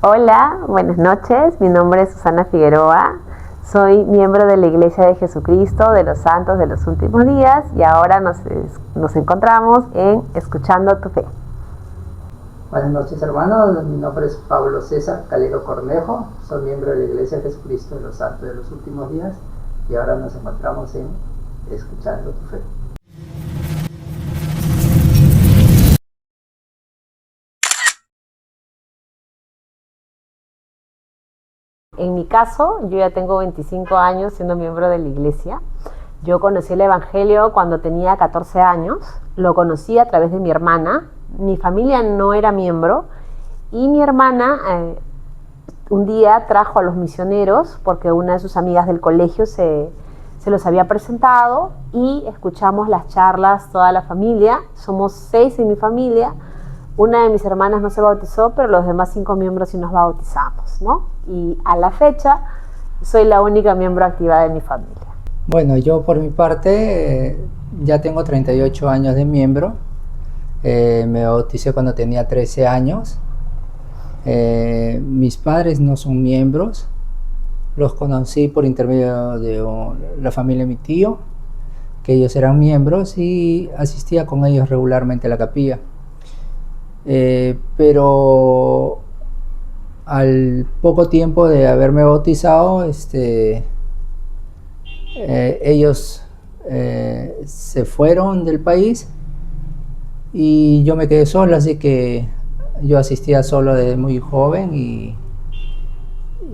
Hola, buenas noches. Mi nombre es Susana Figueroa. Soy miembro de la Iglesia de Jesucristo de los Santos de los Últimos Días y ahora nos encontramos en Escuchando tu Fe. Buenas noches, hermanos. Mi nombre es Pablo César Calero Cornejo. Soy miembro de la Iglesia de Jesucristo de los Santos de los Últimos Días y ahora nos encontramos en Escuchando tu Fe. En mi caso, yo ya tengo 25 años siendo miembro de la Iglesia. Yo conocí el Evangelio cuando tenía 14 años. Lo conocí a través de mi hermana. Mi familia no era miembro y mi hermana un día trajo a los misioneros porque una de sus amigas del colegio se los había presentado y escuchamos las charlas toda la familia. Somos 6 en mi familia. Una de mis hermanas no se bautizó, pero los demás 5 miembros sí nos bautizamos, ¿no? Y a la fecha soy la única miembro activa de mi familia. Bueno, yo por mi parte ya tengo 38 años de miembro. Me bauticé cuando tenía 13 años. Mis padres no son miembros. Los conocí por intermedio de la familia de mi tío, que ellos eran miembros y asistía con ellos regularmente a la capilla. Pero al poco tiempo de haberme bautizado, ellos se fueron del país y yo me quedé solo, así que yo asistía solo desde muy joven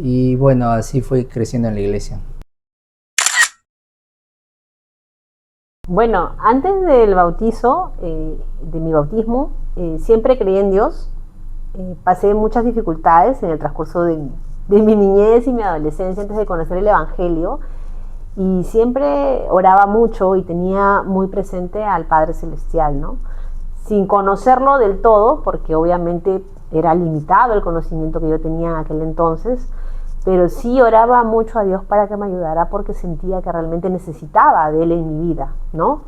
y bueno, así fui creciendo en la iglesia. Bueno, antes del bautizo, de mi bautismo, siempre creí en Dios. Pasé muchas dificultades en el transcurso de mi niñez y mi adolescencia antes de conocer el Evangelio y siempre oraba mucho y tenía muy presente al Padre Celestial, ¿no? Sin conocerlo del todo, porque obviamente era limitado el conocimiento que yo tenía en aquel entonces, pero sí oraba mucho a Dios para que me ayudara porque sentía que realmente necesitaba de Él en mi vida, ¿no?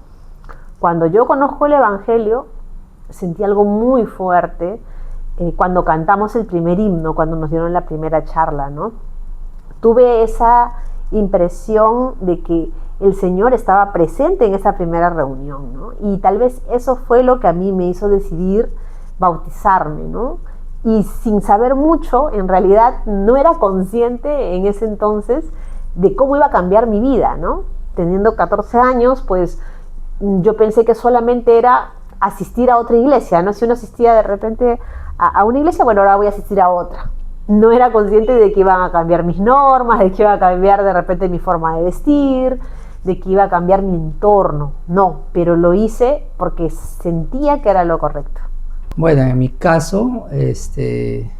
Cuando yo conozco el Evangelio, sentí algo muy fuerte cuando cantamos el primer himno, cuando nos dieron la primera charla, ¿no? Tuve esa impresión de que el Señor estaba presente en esa primera reunión, ¿no? Y tal vez eso fue lo que a mí me hizo decidir bautizarme, ¿no? Y sin saber mucho, en realidad no era consciente en ese entonces de cómo iba a cambiar mi vida, ¿no? Teniendo 14 años, pues yo pensé que solamente era asistir a otra iglesia, ¿no? Si uno asistía de repente a una iglesia, bueno, ahora voy a asistir a otra. No era consciente de que iban a cambiar mis normas, de que iba a cambiar de repente mi forma de vestir, de que iba a cambiar mi entorno. No, pero lo hice porque sentía que era lo correcto. Bueno, en mi caso, antes de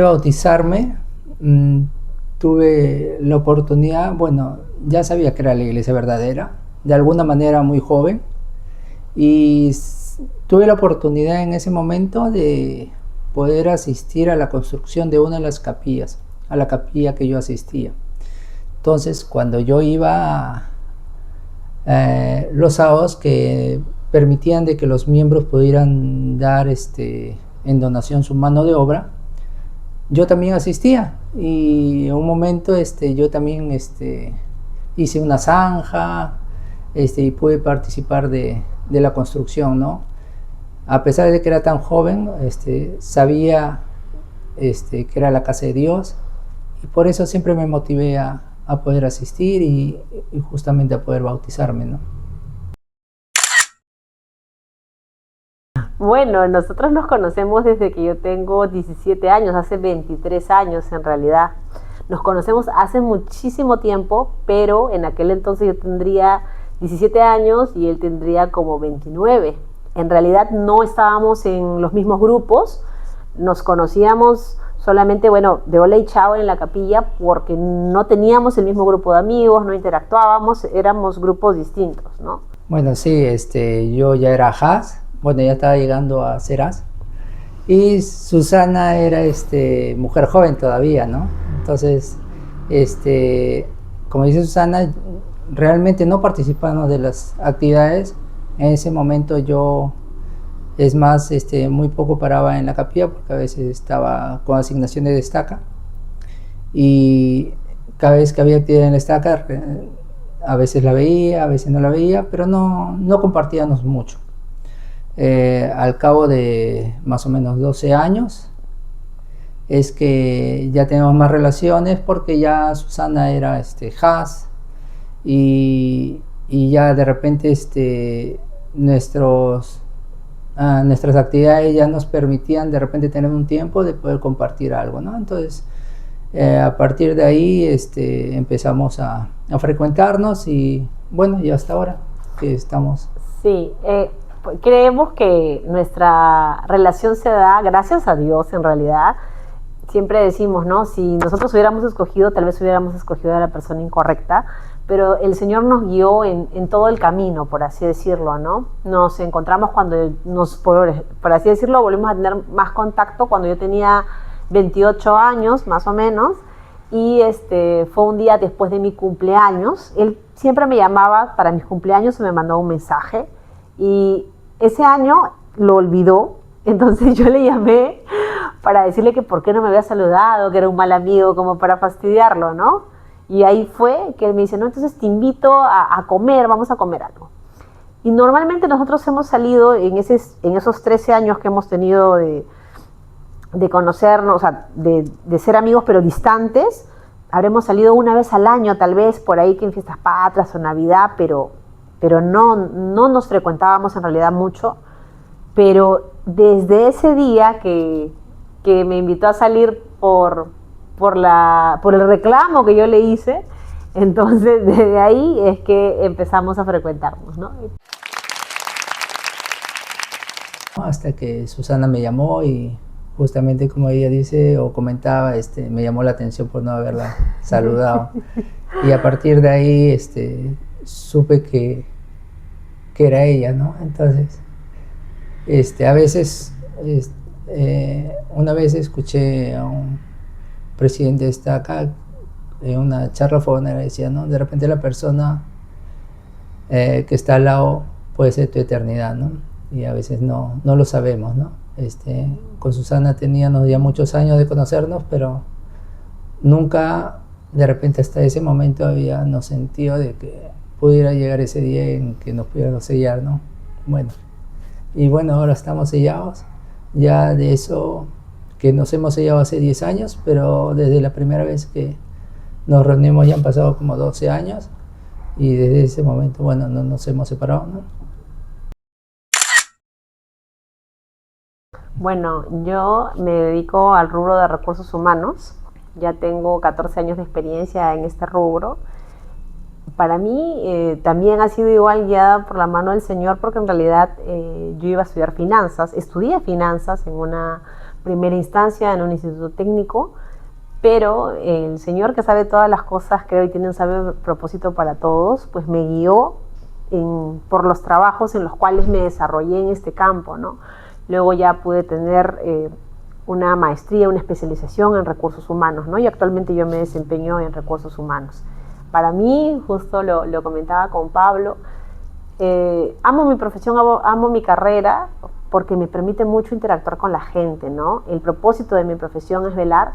bautizarme, tuve la oportunidad, bueno, ya sabía que era la iglesia verdadera, de alguna manera muy joven, y tuve la oportunidad en ese momento de poder asistir a la construcción de una de las capillas, a la capilla que yo asistía. Entonces, cuando yo iba los sábados que permitían de que los miembros pudieran dar en donación su mano de obra, yo también asistía y en un momento yo también hice una zanja y pude participar de la construcción, ¿no? A pesar de que era tan joven, sabía que era la casa de Dios y por eso siempre me motivé a poder asistir y justamente a poder bautizarme, ¿no? Bueno, nosotros nos conocemos desde que yo tengo 17 años, hace 23 años en realidad. Nos conocemos hace muchísimo tiempo, pero en aquel entonces yo tendría 17 años y él tendría como 29. En realidad no estábamos en los mismos grupos, nos conocíamos solamente, bueno, de hola y chao en la capilla porque no teníamos el mismo grupo de amigos, no interactuábamos, éramos grupos distintos, ¿no? Bueno, sí, yo ya era Haz, bueno, ya estaba llegando a ser Haz, y Susana era mujer joven todavía, ¿no? Entonces, como dice Susana, realmente no participamos de las actividades. En ese momento yo Es más, muy poco paraba en la capilla porque a veces estaba con asignación de destaca y cada vez que había actividad en la estaca, a veces la veía, a veces no la veía, pero no compartíamos mucho. Al cabo de más o menos 12 años es que ya tenemos más relaciones porque ya Susana era JAS y ya de repente nuestras actividades ya nos permitían de repente tener un tiempo de poder compartir algo, ¿no? Entonces, a partir de ahí empezamos a frecuentarnos y bueno, y hasta ahora que estamos. Sí, creemos que nuestra relación se da gracias a Dios en realidad. Siempre decimos, ¿no? Si nosotros hubiéramos escogido, tal vez hubiéramos escogido a la persona incorrecta, pero el Señor nos guió en todo el camino, por así decirlo, ¿no? Nos encontramos cuando por así decirlo, volvimos a tener más contacto cuando yo tenía 28 años, más o menos, y fue un día después de mi cumpleaños. Él siempre me llamaba para mis cumpleaños y me mandó un mensaje, y ese año lo olvidó, entonces yo le llamé para decirle que por qué no me había saludado, que era un mal amigo, como para fastidiarlo, ¿no? Y ahí fue que él me dice, no, entonces te invito a comer, vamos a comer algo. Y normalmente nosotros hemos salido en esos 13 años que hemos tenido de conocernos, o sea, de ser amigos pero distantes, habremos salido una vez al año, tal vez por ahí que en fiestas patrias o Navidad, pero no nos frecuentábamos en realidad mucho. Pero desde ese día que me invitó a salir por el reclamo que yo le hice, entonces desde ahí es que empezamos a frecuentarnos, ¿no? Hasta que Susana me llamó y justamente como ella dice o comentaba, me llamó la atención por no haberla saludado. Y a partir de ahí supe que era ella, ¿no? Entonces, a veces, una vez escuché a un presidente acá en una charla fogonera, decía, ¿no? De repente la persona que está al lado puede ser tu eternidad, ¿no? Y a veces no lo sabemos, ¿no? Con Susana teníamos ya muchos años de conocernos, pero nunca de repente hasta ese momento habíamos sentido de que pudiera llegar ese día en que nos pudiéramos sellar, ¿no? Bueno, y bueno, ahora estamos sellados, ya de eso que nos hemos sellado hace 10 años, pero desde la primera vez que nos reunimos ya han pasado como 12 años y desde ese momento, bueno, no nos hemos separado, ¿no? Bueno, yo me dedico al rubro de recursos humanos, ya tengo 14 años de experiencia en este rubro. Para mí también ha sido igual guiada por la mano del Señor, porque en realidad yo iba a estudiar finanzas, estudié finanzas en una primera instancia en un instituto técnico, pero el Señor, que sabe todas las cosas, creo, y tiene un sabio propósito para todos, pues me guió por los trabajos en los cuales me desarrollé en este campo, ¿no? Luego ya pude tener una maestría, una especialización en recursos humanos, ¿no? Y actualmente yo me desempeño en recursos humanos. Para mí, justo lo comentaba con Pablo, amo mi profesión, amo mi carrera, porque me permite mucho interactuar con la gente, ¿no? El propósito de mi profesión es velar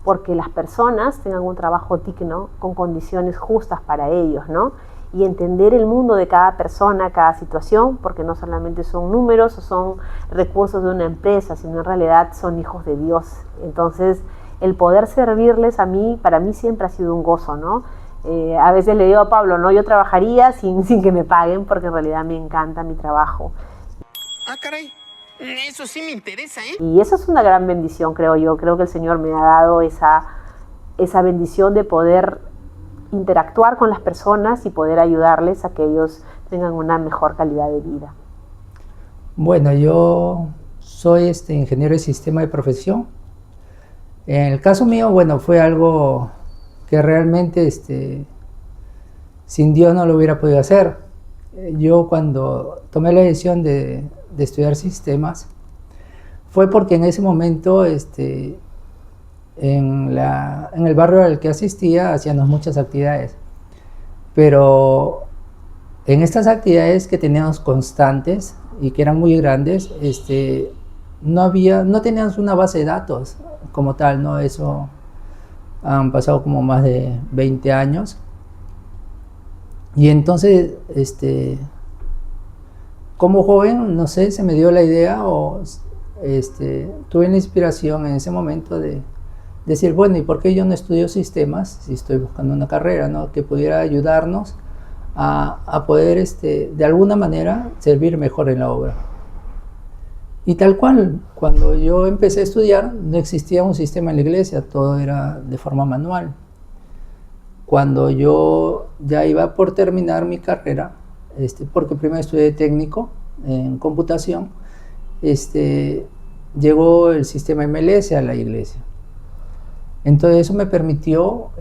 porque las personas tengan un trabajo digno, con condiciones justas para ellos, ¿no? Y entender el mundo de cada persona, cada situación, porque no solamente son números o son recursos de una empresa, sino en realidad son hijos de Dios. Entonces, el poder servirles para mí siempre ha sido un gozo, ¿no? A veces le digo a Pablo, ¿no? Yo trabajaría sin que me paguen, porque en realidad me encanta mi trabajo. Ah, caray, eso sí me interesa, ¿eh? Y eso es una gran bendición, creo yo. Creo que el Señor me ha dado esa bendición de poder interactuar con las personas y poder ayudarles a que ellos tengan una mejor calidad de vida. Bueno, yo soy ingeniero de sistema de profesión. En el caso mío, bueno, fue algo que realmente sin Dios no lo hubiera podido hacer. Yo cuando tomé la decisión de estudiar sistemas, fue porque en ese momento en el barrio al que asistía hacíamos muchas actividades, pero en estas actividades que teníamos constantes y que eran muy grandes, no tenían una base de datos como tal, ¿no? Eso han pasado como más de 20 años. Y entonces, como joven, no sé, se me dio la idea o tuve la inspiración en ese momento de decir, bueno, ¿y por qué yo no estudio sistemas si estoy buscando una carrera, ¿no? Que pudiera ayudarnos a poder, de alguna manera, servir mejor en la obra? Y tal cual, cuando yo empecé a estudiar, no existía un sistema en la iglesia, todo era de forma manual. Cuando yo ya iba por terminar mi carrera, porque primero estudié técnico en computación, llegó el sistema MLS a la iglesia. Entonces eso me permitió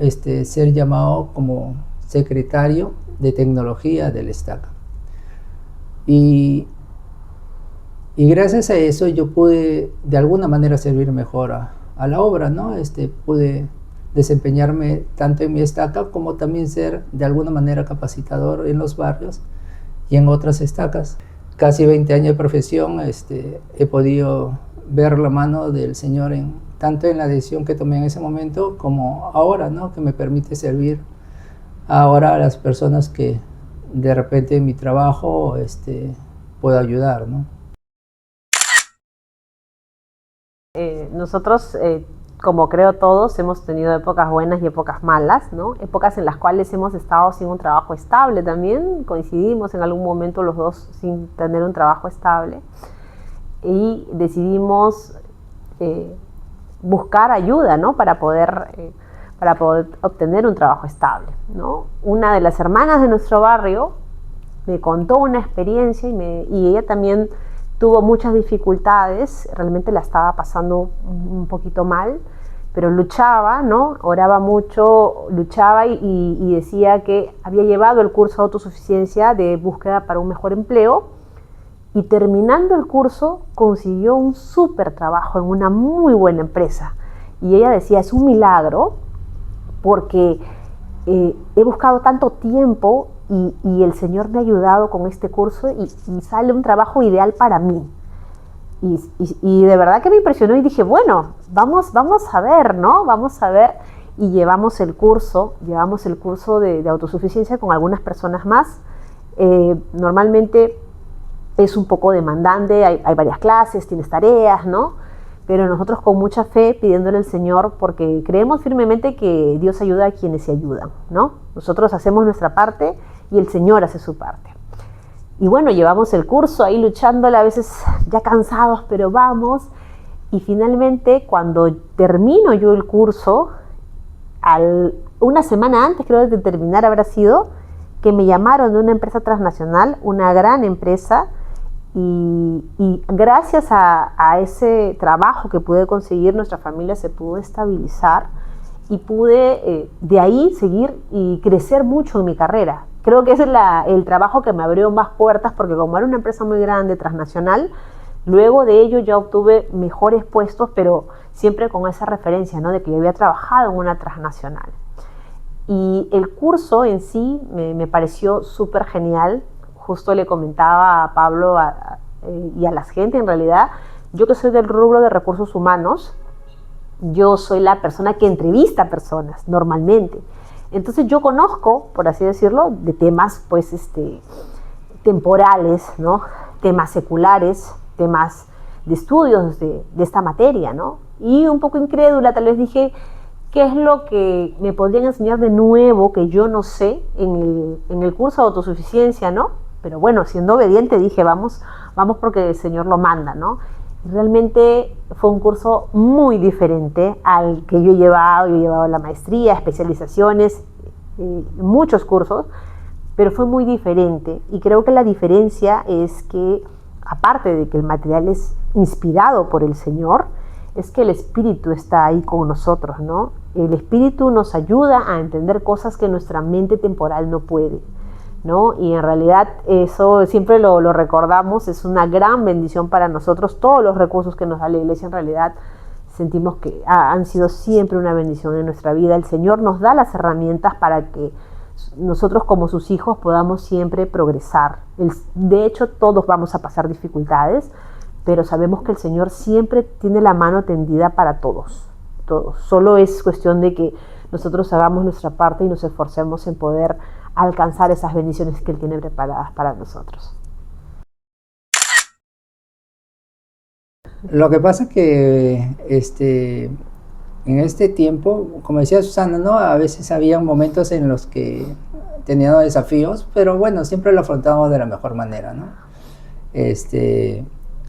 ser llamado como secretario de tecnología del Estaca. Y gracias a eso yo pude de alguna manera servir mejor a la obra, ¿no? Pude desempeñarme tanto en mi estaca como también ser de alguna manera capacitador en los barrios y en otras estacas. Casi 20 años de profesión, he podido ver la mano del Señor tanto en la decisión que tomé en ese momento como ahora, ¿no? Que me permite servir ahora a las personas que de repente en mi trabajo puedo ayudar, ¿no? Nosotros, como creo todos, hemos tenido épocas buenas y épocas malas, ¿no? Épocas en las cuales hemos estado sin un trabajo estable también, coincidimos en algún momento los dos sin tener un trabajo estable y decidimos buscar ayuda, ¿no? Para poder obtener un trabajo estable, ¿no? Una de las hermanas de nuestro barrio me contó una experiencia y ella también tuvo muchas dificultades, realmente la estaba pasando un poquito mal, pero luchaba, ¿no? Oraba mucho, luchaba y decía que había llevado el curso de autosuficiencia de búsqueda para un mejor empleo y terminando el curso consiguió un súper trabajo en una muy buena empresa. Y ella decía, es un milagro porque he buscado tanto tiempo y el Señor me ha ayudado con este curso y sale un trabajo ideal para mí. Y de verdad que me impresionó y dije, bueno, vamos a ver, ¿no? Vamos a ver. Y llevamos el curso de autosuficiencia con algunas personas más. Normalmente es un poco demandante, hay varias clases, tienes tareas, ¿no? Pero nosotros con mucha fe pidiéndole al Señor porque creemos firmemente que Dios ayuda a quienes se ayudan, ¿no? Nosotros hacemos nuestra parte y el Señor hace su parte. Y bueno, llevamos el curso ahí luchándola, a veces ya cansados, pero vamos. Y finalmente, cuando termino yo el curso, una semana antes creo de terminar habrá sido, que me llamaron de una empresa transnacional, una gran empresa, y gracias a ese trabajo que pude conseguir, nuestra familia se pudo estabilizar y pude de ahí seguir y crecer mucho en mi carrera. Creo que ese es el trabajo que me abrió más puertas porque como era una empresa muy grande, transnacional, luego de ello ya obtuve mejores puestos, pero siempre con esa referencia, ¿no? De que yo había trabajado en una transnacional. Y el curso en sí me pareció súper genial. Justo le comentaba a Pablo y a la gente en realidad, yo que soy del rubro de recursos humanos, yo soy la persona que entrevista a personas normalmente. Entonces yo conozco, por así decirlo, de temas pues temporales, ¿no? Temas seculares, temas de estudios de esta materia, ¿no? Y un poco incrédula tal vez dije, ¿qué es lo que me podrían enseñar de nuevo que yo no sé en el curso de autosuficiencia, ¿no? Pero bueno, siendo obediente dije, vamos porque el Señor lo manda, ¿no? Realmente fue un curso muy diferente al que yo he llevado la maestría, especializaciones, muchos cursos, pero fue muy diferente. Y creo que la diferencia es que, aparte de que el material es inspirado por el Señor, es que el Espíritu está ahí con nosotros, ¿no? El Espíritu nos ayuda a entender cosas que nuestra mente temporal no puede, ¿no? Y en realidad eso siempre lo recordamos, es una gran bendición para nosotros. Todos los recursos que nos da la iglesia en realidad sentimos que han sido siempre una bendición en nuestra vida. El Señor nos da las herramientas para que nosotros como sus hijos podamos siempre progresar. De hecho, todos vamos a pasar dificultades, pero sabemos que el Señor siempre tiene la mano tendida para todos, todos. Solo es cuestión de que nosotros hagamos nuestra parte y nos esforcemos en poder alcanzar esas bendiciones que Él tiene preparadas para nosotros. Lo que pasa es que en este tiempo, como decía Susana, ¿no? A veces había momentos en los que teníamos desafíos, pero bueno, siempre lo afrontábamos de la mejor manera, ¿no?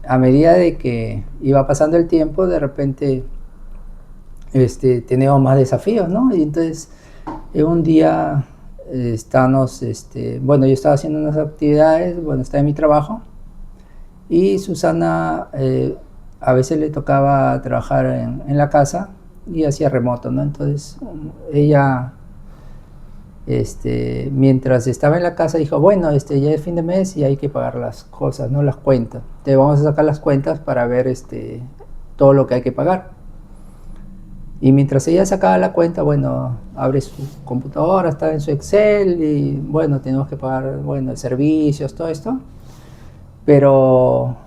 A medida de que iba pasando el tiempo, de repente teníamos más desafíos, ¿no? Y entonces un día bueno, yo estaba haciendo unas actividades, bueno, estaba en mi trabajo, y Susana a veces le tocaba trabajar en la casa y hacía remoto, ¿no? Entonces ella, mientras estaba en la casa, dijo, bueno, ya es fin de mes y hay que pagar las cosas, ¿no? Las cuentas. Entonces vamos a sacar las cuentas para ver todo lo que hay que pagar. Y mientras ella sacaba la cuenta, bueno, abre su computadora, estaba en su Excel y bueno, tenemos que pagar, bueno, servicios, todo esto. Pero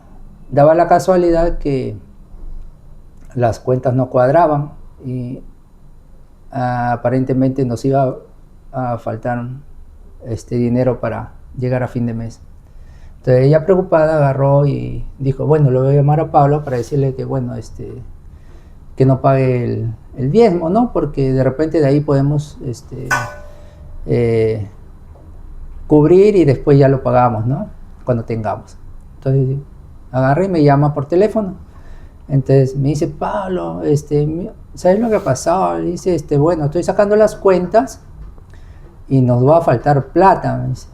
daba la casualidad que las cuentas no cuadraban y aparentemente nos iba a faltar dinero para llegar a fin de mes. Entonces ella preocupada agarró y dijo, bueno, le voy a llamar a Pablo para decirle que bueno, que no pague el diezmo, ¿no? Porque de repente de ahí podemos cubrir y después ya lo pagamos, ¿no? Cuando tengamos. Entonces agarra y me llama por teléfono. Entonces me dice, Pablo, ¿sabes lo que ha pasado? Le dice, bueno, estoy sacando las cuentas y nos va a faltar plata. Me dice,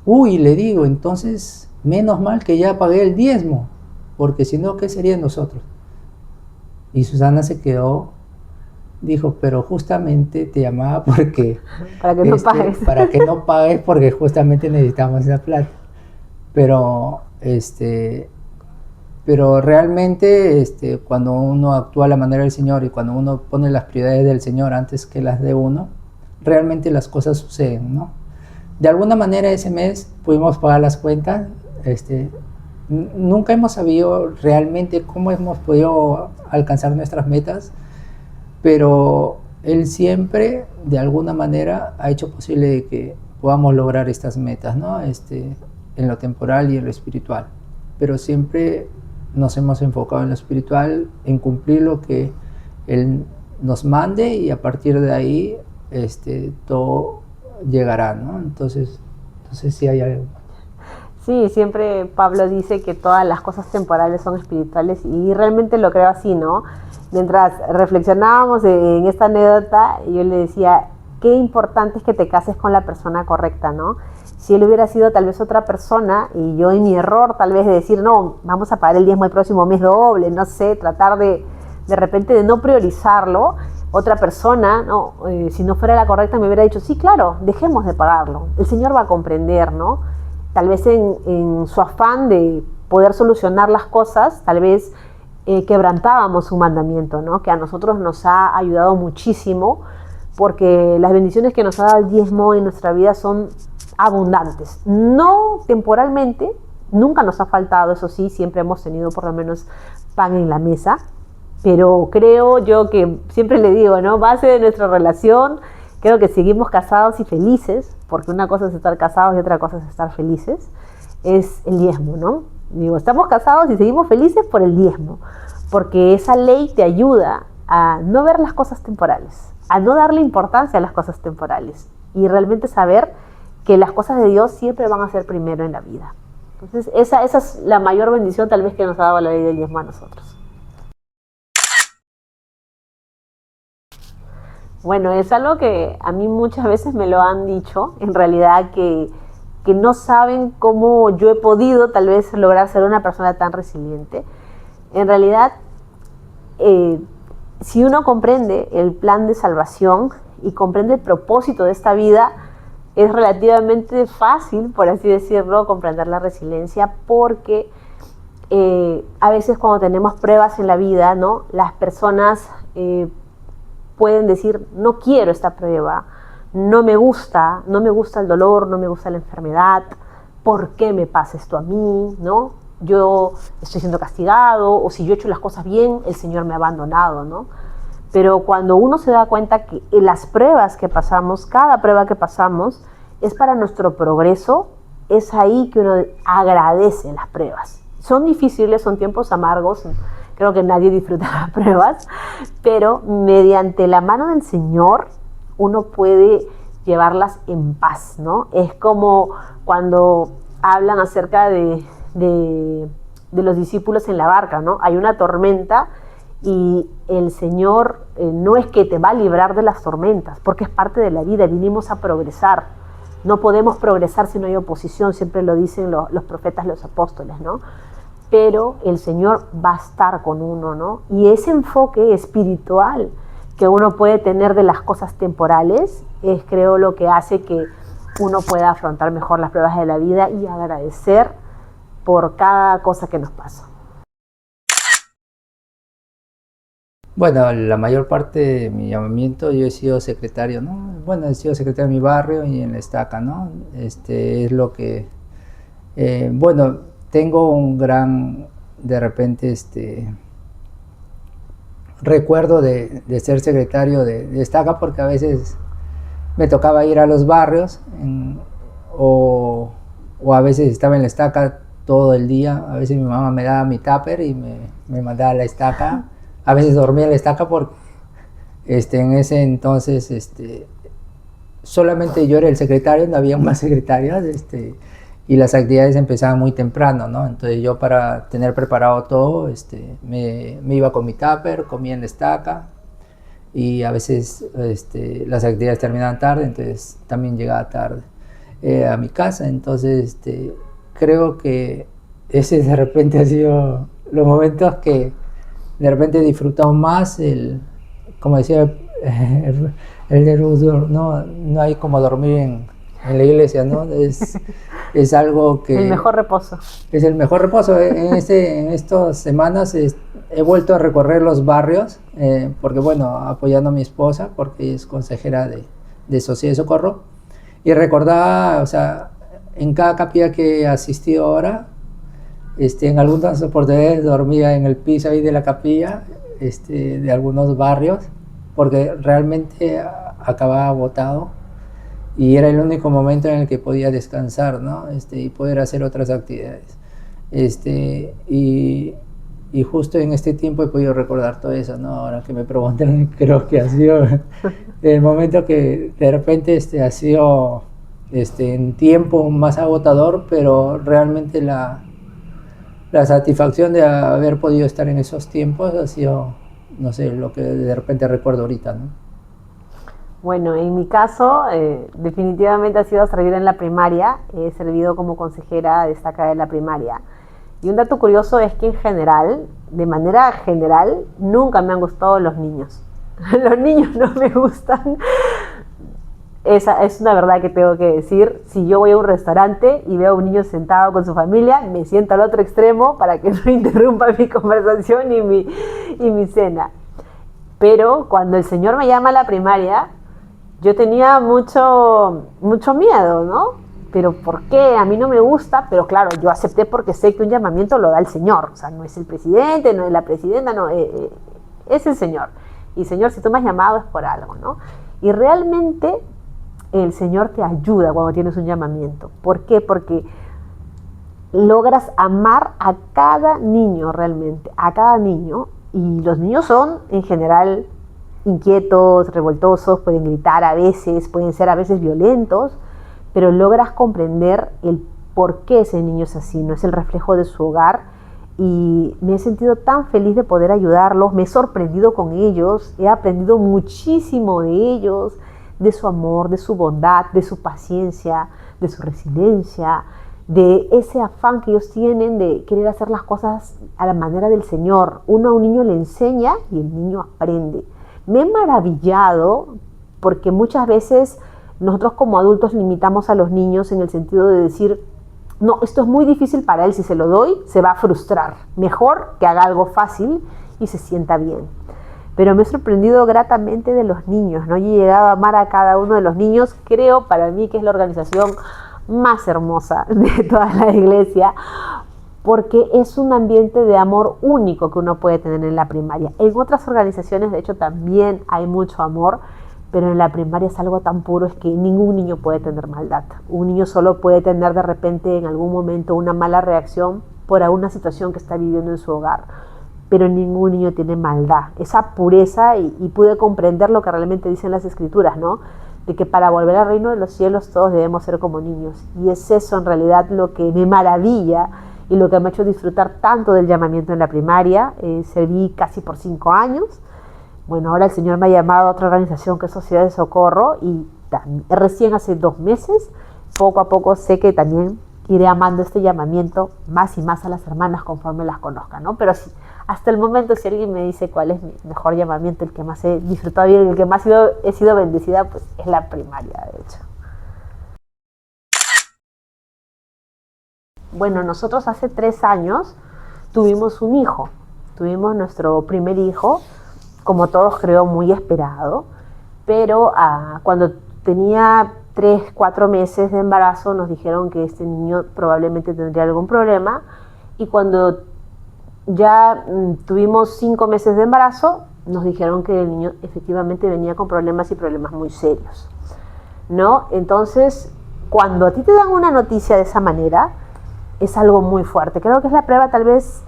uy, le digo, entonces menos mal que ya pagué el diezmo, porque si no, ¿qué sería de nosotros? Y Susana se quedó, dijo, pero justamente te llamaba porque... Para que no pagues. Para que no pagues, porque justamente necesitamos esa plata. Pero realmente cuando uno actúa a la manera del Señor y cuando uno pone las prioridades del Señor antes que las de uno, realmente las cosas suceden, ¿no? De alguna manera ese mes pudimos pagar las cuentas. Nunca hemos sabido realmente cómo hemos podido alcanzar nuestras metas, pero Él siempre de alguna manera ha hecho posible que podamos lograr estas metas, ¿no? En lo temporal y en lo espiritual, pero siempre nos hemos enfocado en lo espiritual, en cumplir lo que Él nos mande y a partir de ahí todo llegará, ¿no? Entonces sí hay algo. Sí, siempre Pablo dice que todas las cosas temporales son espirituales y realmente lo creo así, ¿no? Mientras reflexionábamos en esta anécdota, yo le decía, qué importante es que te cases con la persona correcta, ¿no? Si él hubiera sido tal vez otra persona y yo en mi error tal vez de decir, no, vamos a pagar el diezmo el próximo mes doble, no sé, tratar de repente de no priorizarlo, otra persona, ¿no? Si no fuera la correcta me hubiera dicho, sí, claro, dejemos de pagarlo, el Señor va a comprender, ¿no? Tal vez en su afán de poder solucionar las cosas, tal vez quebrantábamos su mandamiento, ¿no? Que a nosotros nos ha ayudado muchísimo, porque las bendiciones que nos ha dado el diezmo en nuestra vida son abundantes. No temporalmente, nunca nos ha faltado, eso sí, siempre hemos tenido por lo menos pan en la mesa, pero creo yo que, siempre le digo, ¿no? Base de nuestra relación, creo que seguimos casados y felices, porque una cosa es estar casados y otra cosa es estar felices, es el diezmo, ¿no? Digo, estamos casados y seguimos felices por el diezmo, porque esa ley te ayuda a no ver las cosas temporales, a no darle importancia a las cosas temporales y realmente saber que las cosas de Dios siempre van a ser primero en la vida. Entonces, esa es la mayor bendición tal vez que nos ha dado la ley del diezmo a nosotros. Bueno, es algo que a mí muchas veces me lo han dicho, en realidad que no saben cómo yo he podido tal vez lograr ser una persona tan resiliente. En realidad, si uno comprende el plan de salvación y comprende el propósito de esta vida, es relativamente fácil, por así decirlo, comprender la resiliencia, porque a veces cuando tenemos pruebas en la vida, ¿no? Las personas pueden decir, no quiero esta prueba, no me gusta el dolor, no me gusta la enfermedad, ¿por qué me pasa esto a mí? ¿No? Yo estoy siendo castigado, o si yo he hecho las cosas bien, el Señor me ha abandonado, ¿no? Pero cuando uno se da cuenta que las pruebas que pasamos, cada prueba que pasamos, es para nuestro progreso, es ahí que uno agradece las pruebas. Son difíciles, son tiempos amargos, creo que nadie disfruta las pruebas, pero mediante la mano del Señor uno puede llevarlas en paz, ¿no? Es como cuando hablan acerca de los discípulos en la barca, ¿no? Hay una tormenta y el Señor no es que te va a librar de las tormentas, porque es parte de la vida, vinimos a progresar. No podemos progresar si no hay oposición, siempre lo dicen los profetas, los apóstoles, ¿no? Pero el Señor va a estar con uno, ¿no? Y ese enfoque espiritual que uno puede tener de las cosas temporales es, creo, lo que hace que uno pueda afrontar mejor las pruebas de la vida y agradecer por cada cosa que nos pasa. Bueno, la mayor parte de mi llamamiento yo he sido secretario, ¿no? Bueno, he sido secretario en mi barrio y en la estaca, ¿no? Es lo que... bueno, tengo un gran, de repente, recuerdo de ser secretario de estaca, porque a veces me tocaba ir a los barrios o a veces estaba en la estaca todo el día. A veces mi mamá me daba mi tupper y me mandaba a la estaca. A veces dormía en la estaca porque en ese entonces solamente yo era el secretario, no había más secretarias, y las actividades empezaban muy temprano, ¿no? Entonces yo, para tener preparado todo, me iba con mi tupper, comía en la estaca, y a veces las actividades terminaban tarde, entonces también llegaba tarde a mi casa. Entonces creo que ese de repente ha sido los momentos que de repente he disfrutado más, como decía el de Rudolf, no hay como dormir en la iglesia, ¿no? Es algo que... El mejor reposo. Es el mejor reposo. En estas semanas he vuelto a recorrer los barrios, porque bueno, apoyando a mi esposa, porque es consejera de Sociedad de Socorro, y recordaba, o sea, en cada capilla que he asistido ahora, en algunas oportunidades dormía en el piso ahí de la capilla, de algunos barrios, porque realmente acababa agotado y era el único momento en el que podía descansar, ¿no? Y poder hacer otras actividades. Y justo en este tiempo he podido recordar todo eso, ¿no? Ahora que me preguntan, creo que ha sido el momento que de repente ha sido en tiempo más agotador, pero realmente la satisfacción de haber podido estar en esos tiempos ha sido, no sé, lo que de repente recuerdo ahorita, ¿no? Bueno, en mi caso, definitivamente ha sido servir en la primaria. He servido como consejera destacada en la primaria. Y un dato curioso es que en general, de manera general, nunca me han gustado los niños. Los niños no me gustan. Esa es una verdad que tengo que decir. Si yo voy a un restaurante y veo a un niño sentado con su familia, me siento al otro extremo para que no interrumpa mi conversación y mi cena. Pero cuando el Señor me llama a la primaria, yo tenía mucho miedo, ¿no? Pero ¿por qué? A mí no me gusta, pero claro, yo acepté porque sé que un llamamiento lo da el Señor. O sea, no es el presidente, no es la presidenta, no, es el Señor. Y Señor, si tú me has llamado es por algo, ¿no? Y realmente el Señor te ayuda cuando tienes un llamamiento. ¿Por qué? Porque logras amar a cada niño realmente, a cada niño. Y los niños son, en general, inquietos, revoltosos, pueden gritar a veces, pueden ser a veces violentos, pero logras comprender el por qué ese niño es así, no es el reflejo de su hogar. Y me he sentido tan feliz de poder ayudarlos, me he sorprendido con ellos, he aprendido muchísimo de ellos, de su amor, de su bondad, de su paciencia, de su resiliencia, de ese afán que ellos tienen de querer hacer las cosas a la manera del Señor. Uno a un niño le enseña y el niño aprende. Me he maravillado porque muchas veces nosotros como adultos limitamos a los niños en el sentido de decir, no, esto es muy difícil para él, si se lo doy se va a frustrar, mejor que haga algo fácil y se sienta bien. pero me he sorprendido gratamente de los niños, ¿no? Y he llegado a amar a cada uno de los niños. Creo para mí que es la organización más hermosa de toda la iglesia, porque es un ambiente de amor único que uno puede tener en la primaria. En otras organizaciones, de hecho, también hay mucho amor, pero en la primaria es algo tan puro, es que ningún niño puede tener maldad. Un niño solo puede tener de repente en algún momento una mala reacción por alguna situación que está viviendo en su hogar, pero ningún niño tiene maldad, esa pureza, y pude comprender lo que realmente dicen las escrituras, ¿no? De que para volver al reino de los cielos todos debemos ser como niños, y es eso en realidad lo que me maravilla y lo que me ha hecho disfrutar tanto del llamamiento en la primaria. Serví casi por 5 años. Bueno, ahora el Señor me ha llamado a otra organización que es Sociedad de Socorro, y recién hace 2 meses, poco a poco sé que también iré amando este llamamiento más y más a las hermanas conforme las conozcan, ¿no? Pero sí, hasta el momento, si alguien me dice cuál es mi mejor llamamiento, el que más he disfrutado y el que más he sido bendecida, pues es la primaria, de hecho. Bueno, nosotros hace 3 años tuvimos un hijo, tuvimos nuestro primer hijo, como todos creo muy esperado, pero cuando tenía 3, 4 meses de embarazo nos dijeron que este niño probablemente tendría algún problema, y cuando ya tuvimos 5 meses de embarazo nos dijeron que el niño efectivamente venía con problemas, y problemas muy serios, ¿no? Entonces, cuando a ti te dan una noticia de esa manera, es algo muy fuerte. Creo que es la prueba tal vez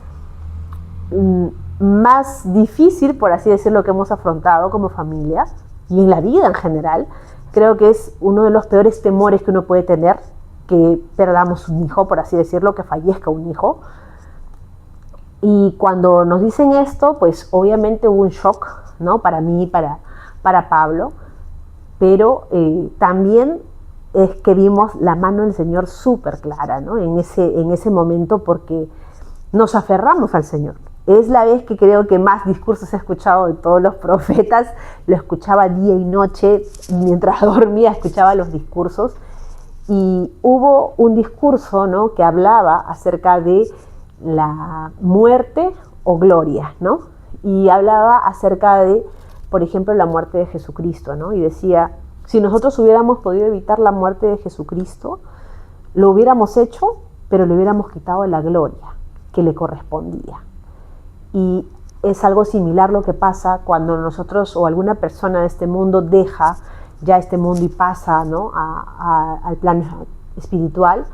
más difícil, por así decirlo, que hemos afrontado como familia y en la vida en general. Creo que es uno de los peores temores que uno puede tener, que perdamos un hijo, por así decirlo, que fallezca un hijo. Y cuando nos dicen esto, pues obviamente hubo un shock, ¿no? Para mí y para Pablo, pero también es que vimos la mano del Señor súper clara, ¿no? En ese momento, porque nos aferramos al Señor. Es la vez que creo que más discursos he escuchado de todos los profetas. Lo escuchaba día y noche, mientras dormía escuchaba los discursos, y hubo un discurso, ¿no?, que hablaba acerca de la muerte o gloria, ¿no? Y hablaba acerca de, por ejemplo, la muerte de Jesucristo, ¿no? Y decía: si nosotros hubiéramos podido evitar la muerte de Jesucristo, lo hubiéramos hecho, pero le hubiéramos quitado la gloria que le correspondía. Y es algo similar lo que pasa cuando nosotros o alguna persona de este mundo deja ya este mundo y pasa, ¿no?, al plano espiritual,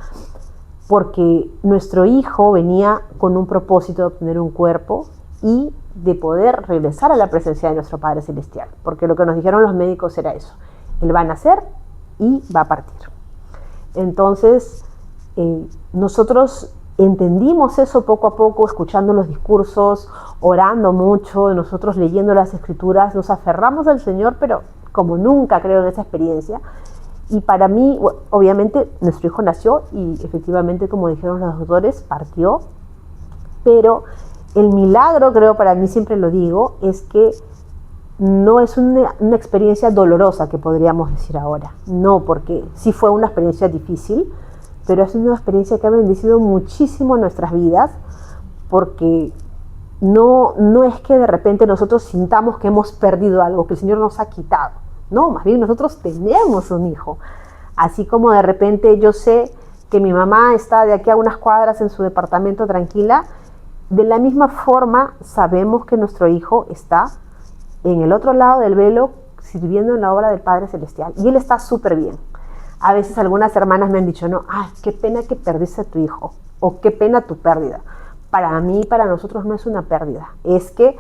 porque nuestro hijo venía con un propósito de obtener un cuerpo y de poder regresar a la presencia de nuestro Padre Celestial, porque lo que nos dijeron los médicos era eso: él va a nacer y va a partir. Entonces, nosotros entendimos eso poco a poco, escuchando los discursos, orando mucho, nosotros leyendo las escrituras, nos aferramos al Señor, pero como nunca, creo, en esa experiencia. Y para mí, obviamente, nuestro hijo nació y efectivamente, como dijeron los doctores, partió. Pero el milagro, creo, para mí, siempre lo digo, es que no es una experiencia dolorosa, que podríamos decir ahora. No, porque sí fue una experiencia difícil, pero es una experiencia que ha bendecido muchísimo nuestras vidas, porque no es que de repente nosotros sintamos que hemos perdido algo, que el Señor nos ha quitado. No, más bien nosotros tenemos un hijo. Así como de repente yo sé que mi mamá está de aquí a unas cuadras en su departamento tranquila, de la misma forma sabemos que nuestro hijo está en el otro lado del velo sirviendo en la obra del Padre Celestial, y él está súper bien. A veces algunas hermanas me han dicho: no, ay, qué pena que perdiste a tu hijo, o qué pena tu pérdida. Para mí y para nosotros no es una pérdida, es que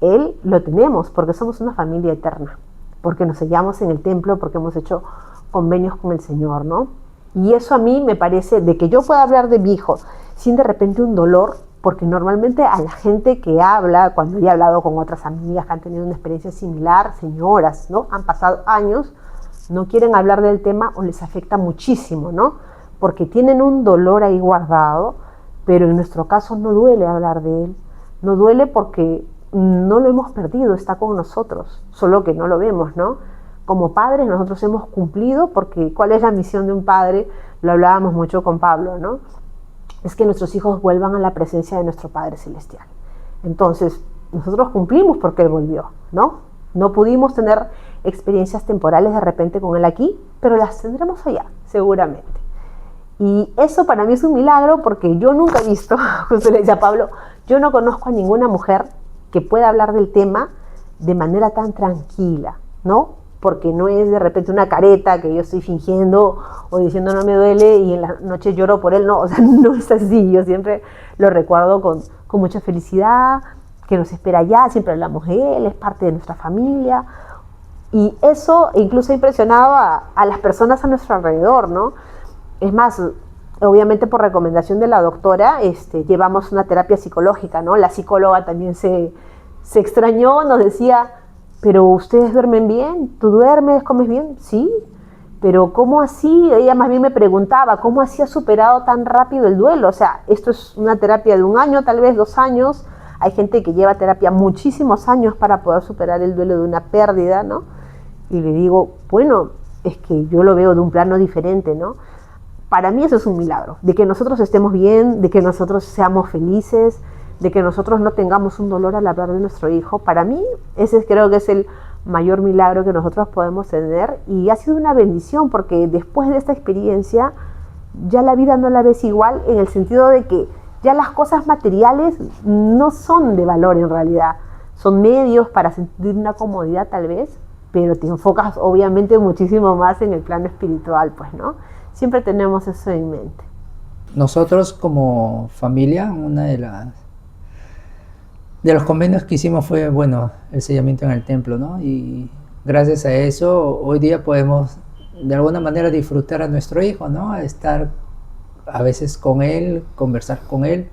él lo tenemos porque somos una familia eterna, porque nos sellamos en el templo, porque hemos hecho convenios con el Señor, ¿no? Y eso a mí me parece, de que yo pueda hablar de mi hijo sin de repente un dolor, porque normalmente a la gente que habla, cuando he hablado con otras amigas que han tenido una experiencia similar, señoras, ¿no?, han pasado años, no quieren hablar del tema o les afecta muchísimo, ¿no?, porque tienen un dolor ahí guardado. Pero en nuestro caso no duele hablar de él, no duele porque no lo hemos perdido, está con nosotros, solo que no lo vemos, ¿no? Como padres nosotros hemos cumplido, porque ¿cuál es la misión de un padre? Lo hablábamos mucho con Pablo, ¿no? Es que nuestros hijos vuelvan a la presencia de nuestro Padre Celestial. Entonces, nosotros cumplimos porque Él volvió, ¿no? No pudimos tener experiencias temporales de repente con Él aquí, pero las tendremos allá, seguramente. Y eso para mí es un milagro porque yo nunca he visto, justo le decía a Pablo, yo no conozco a ninguna mujer que pueda hablar del tema de manera tan tranquila, ¿no? Porque no es de repente una careta que yo estoy fingiendo o diciendo no me duele y en la noche lloro por él, no, o sea, no es así, yo siempre lo recuerdo con mucha felicidad, que nos espera allá, siempre hablamos de él, es parte de nuestra familia, y eso incluso ha impresionado a las personas a nuestro alrededor, ¿no? Es más, obviamente por recomendación de la doctora, llevamos una terapia psicológica, ¿no? La psicóloga también se extrañó, nos decía, pero ustedes duermen bien, ¿tú duermes, comes bien? Sí, pero ¿cómo así? Ella más bien me preguntaba, ¿cómo así has superado tan rápido el duelo? O sea, esto es una terapia de 1 año, tal vez 2 años, hay gente que lleva terapia muchísimos años para poder superar el duelo de una pérdida, ¿no? Y le digo, bueno, es que yo lo veo de un plano diferente, ¿no? Para mí eso es un milagro, de que nosotros estemos bien, de que nosotros seamos felices, de que nosotros no tengamos un dolor al hablar de nuestro hijo. Para mí ese creo que es el mayor milagro que nosotros podemos tener y ha sido una bendición porque después de esta experiencia ya la vida no la ves igual en el sentido de que ya las cosas materiales no son de valor en realidad, son medios para sentir una comodidad tal vez, pero te enfocas obviamente muchísimo más en el plano espiritual, pues, ¿no? Siempre tenemos eso en mente. Nosotros como familia, una de los convenios que hicimos fue, bueno, el sellamiento en el templo, ¿no? Y gracias a eso, hoy día podemos de alguna manera disfrutar a nuestro hijo, ¿no? Estar a veces con él, conversar con él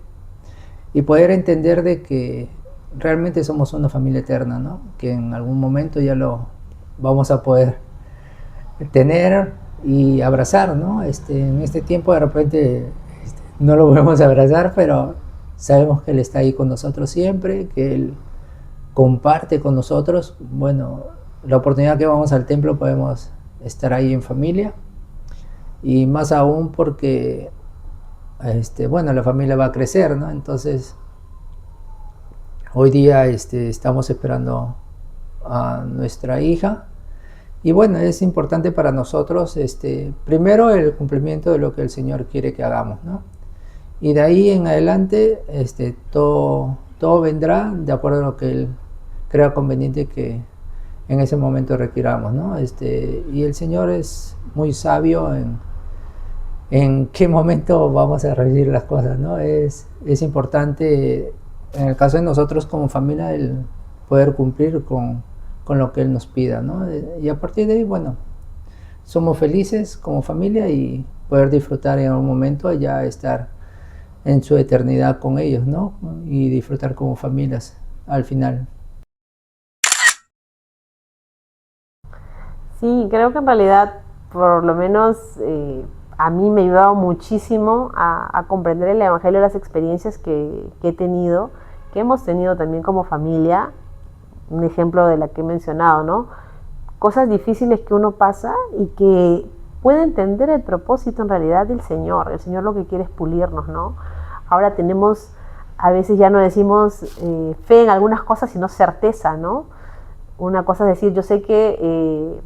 y poder entender de que realmente somos una familia eterna, ¿no? Que en algún momento ya lo vamos a poder tener y abrazar, ¿no? En este tiempo de repente no lo podemos abrazar, pero sabemos que Él está ahí con nosotros siempre, que Él comparte con nosotros. Bueno, la oportunidad que vamos al templo podemos estar ahí en familia y más aún porque bueno, la familia va a crecer, ¿no? Entonces hoy día estamos esperando a nuestra hija y bueno, es importante para nosotros primero el cumplimiento de lo que el Señor quiere que hagamos, ¿no? Y de ahí en adelante todo vendrá de acuerdo a lo que Él crea conveniente que en ese momento requiramos, ¿no? Y el Señor es muy sabio en qué momento vamos a recibir las cosas, ¿no? Es importante, en el caso de nosotros como familia, el poder cumplir con lo que Él nos pida, ¿no? Y a partir de ahí, bueno, somos felices como familia y poder disfrutar en algún momento ya estar en su eternidad con ellos, ¿no? Y disfrutar como familias al final. Sí, creo que en realidad, por lo menos a mí me ha ayudado muchísimo a comprender el Evangelio, las experiencias que he tenido, que hemos tenido también como familia, un ejemplo de la que he mencionado, ¿no? Cosas difíciles que uno pasa y que puede entender el propósito en realidad del Señor. El Señor lo que quiere es pulirnos, ¿no? Ahora tenemos, a veces ya no decimos fe en algunas cosas, sino certeza, ¿no? Una cosa es decir, yo sé que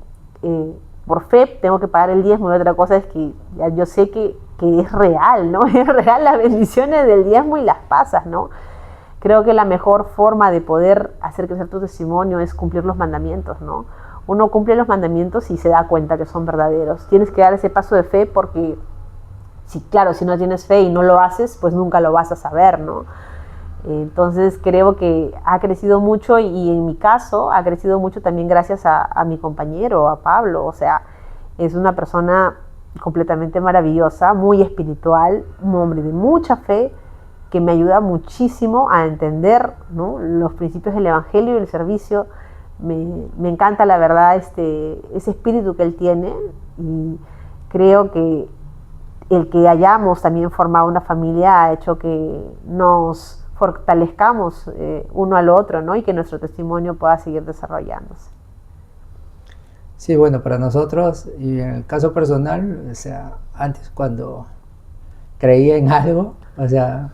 por fe tengo que pagar el diezmo, y otra cosa es que ya yo sé que es real, ¿no? Es real las bendiciones del diezmo y las pasas, ¿no? Creo que la mejor forma de poder hacer crecer tu testimonio es cumplir los mandamientos, ¿no? Uno cumple los mandamientos y se da cuenta que son verdaderos. Tienes que dar ese paso de fe porque, si no tienes fe y no lo haces, pues nunca lo vas a saber, ¿no? Entonces creo que ha crecido mucho y en mi caso ha crecido mucho también gracias a mi compañero, a Pablo. O sea, es una persona completamente maravillosa, muy espiritual, un hombre de mucha fe que me ayuda muchísimo a entender, ¿no?, los principios del Evangelio y el servicio. Me encanta la verdad ese espíritu que él tiene y creo que el que hayamos también formado una familia ha hecho que nos fortalezcamos uno al otro, ¿no? Y que nuestro testimonio pueda seguir desarrollándose. Sí, bueno, para nosotros, y en el caso personal, o sea, antes cuando creía en algo, o sea,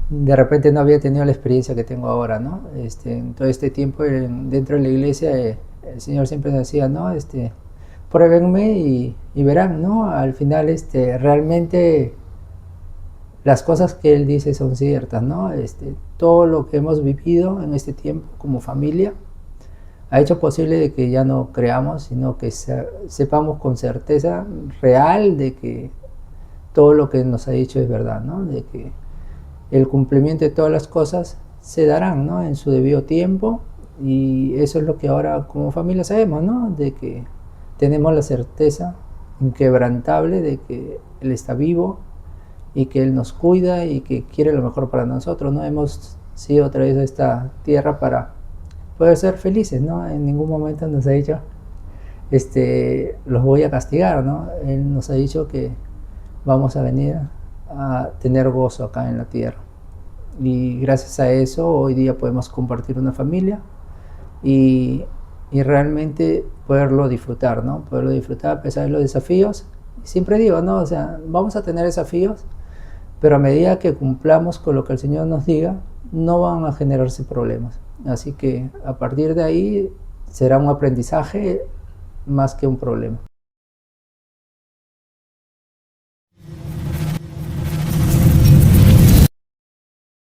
de repente no había tenido la experiencia que tengo ahora, ¿no? En todo este tiempo dentro de la iglesia, el Señor siempre decía, ¿no? Pruébenme y verán, ¿no? Al final, realmente las cosas que Él dice son ciertas, ¿no? Todo lo que hemos vivido en este tiempo como familia ha hecho posible de que ya no creamos, sino que sepamos con certeza real de que todo lo que nos ha dicho es verdad, ¿no? De que el cumplimiento de todas las cosas se darán, ¿no? En su debido tiempo, y eso es lo que ahora como familia sabemos, ¿no? De que tenemos la certeza inquebrantable de que Él está vivo y que Él nos cuida y que quiere lo mejor para nosotros, ¿no? Hemos sido traídos a esta tierra para poder ser felices, ¿no? En ningún momento nos ha dicho, los voy a castigar, ¿no? Él nos ha dicho que vamos a venir a tener gozo acá en la tierra. Y gracias a eso hoy día podemos compartir una familia y realmente poderlo disfrutar, ¿no? Poderlo disfrutar a pesar de los desafíos. Siempre digo, ¿no? O sea, vamos a tener desafíos, pero a medida que cumplamos con lo que el Señor nos diga, no van a generarse problemas. Así que a partir de ahí será un aprendizaje más que un problema.